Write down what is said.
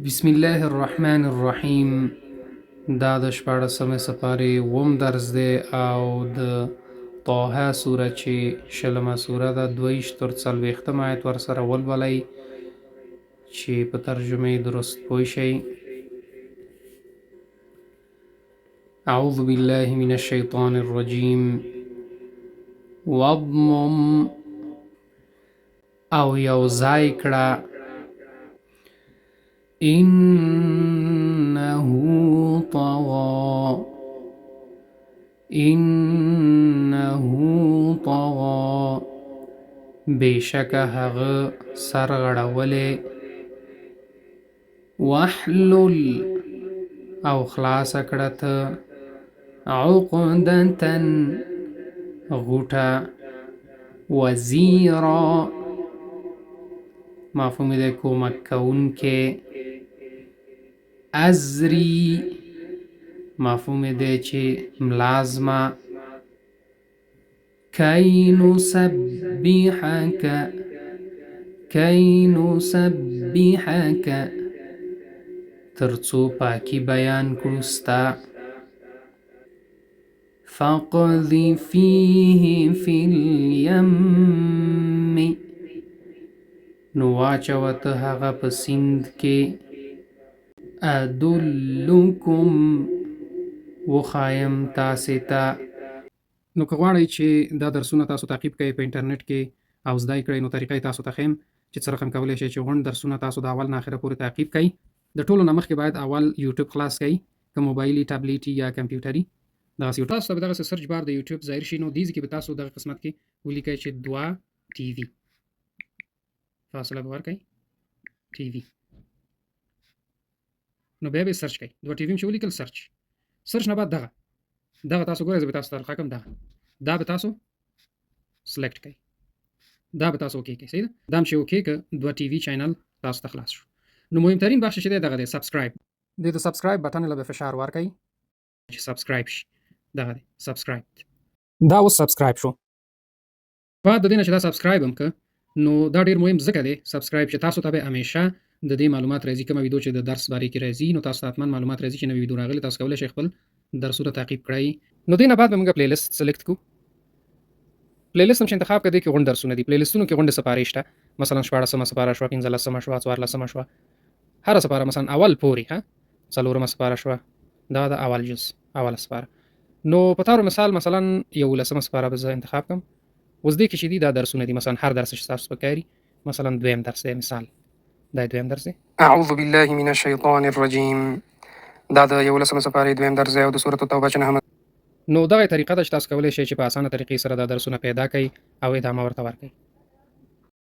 بسم الله الرحمن الرحیم. دا د 14مې سپارې اووم درس دی او د طه سوره چې شلمه سوره ده 22 تر 40 آیت ورسره ولولئ چې په ترجمه یې درست پوه شئ. اعوذ بالله من الشیطان الرجیم. واضمم او یو ځای کړه إنه طغى بشک هغه سرغړولې واحلل او خلاص کړه ته عقدةً غوټه وزیرا مفهوم دې کومک کوونکې ازری مفهوم دی چې ملازمه کی نسبحک ترڅو پاکی بیان کړو ستا فقذفیه فی الیم نو واچوته هغه په سیند کې ادلکم وخایم تاسې ته. نو که غواړئ چې دا درسونه تاسو تعقیب کړئ په انټرنیټ کې او زده کړئ نو طریقه تاسو ته ښیم چې څه رقم کولی شئ چې غونډ درسونه تاسو د اول نه اخره پورې تعقیب کړئ. د ټولو نه مخکې باید اول یوټیوب خلاص کړئ، که موبایلي ټابلیټي یا کمپیوټري. دغسې تاسو ته به دغسې سرچ بار د یوټیوب ظاهر شي، نو دې ځای کې به تاسو دغه قسمت کې ولیکئ چې 2 ټي وي، فاصله به ورکئ ټي وي، نو بیا به سرچ کړئ 2 ټي وي چې ولیکل سرچ نه بعد دغه تاسو ګورئ، زه به تاسو ته راښکم دا به تاسو سلیکټ کړئ، دا به تاسو اوکې کړئ. صحیح ده، دا هم چې اوکې که 2 ټي وي چینل تاسو ته خلاص شو. نو مهمترین بخش چې دی دغه دی سبسکرایب. د سبسکرایب بټن له فشار ورکړئ چې سبسکرایب شي. دغه دی سبسکرایب، دا اوس سبسکرایب شو. بعد د دې نه چې دا سبسکرایب هم که نو دا ډیر مهم ځکه دی سبسکرایب چې تاسو ته به همیشه د دې معلومات راځي، کومه ویډیو چې د درس باره کې راځي نو تاسو ته حتما معلومات راځي چې نوې ویډیو راغلې، تاسو کولی شئ خپل درسونه تعقیب کړئ. نو دې نه بعد به موږ پلی لیست سلیکټ کړو. پلی لیست هم چې انتخاب کړئ کې غونډ درسونه دي. پلی لیستونو کې غونډې سپارې شته، مثلا 14مه سپاره شوه، 15مه شوه، 14مه شوه، هره سپاره مثلا اول پورې 4مه سپاره شوه، دا د اول جز اوله سپاره. نو په طور مثال مثلا 11مه سپاره به زه انتخاب کړم. اوس دې کې چې دي دا درسونه دي، مثلا هر درس چې تاسو په کاري مثلا دویم درس دی، مثال دا دویم درس دی. اعوذ بالله من الشیطان الرجیم. دا د 11مه سپارې دویم درس دی او د سورۃ التوبه چې 9مه. نو دغه طریقه ده چې تاسو کولی شئ چې په اسانه طریقې سره دا درسونه پیدا کړئ او ادامه ورته ورکړئ.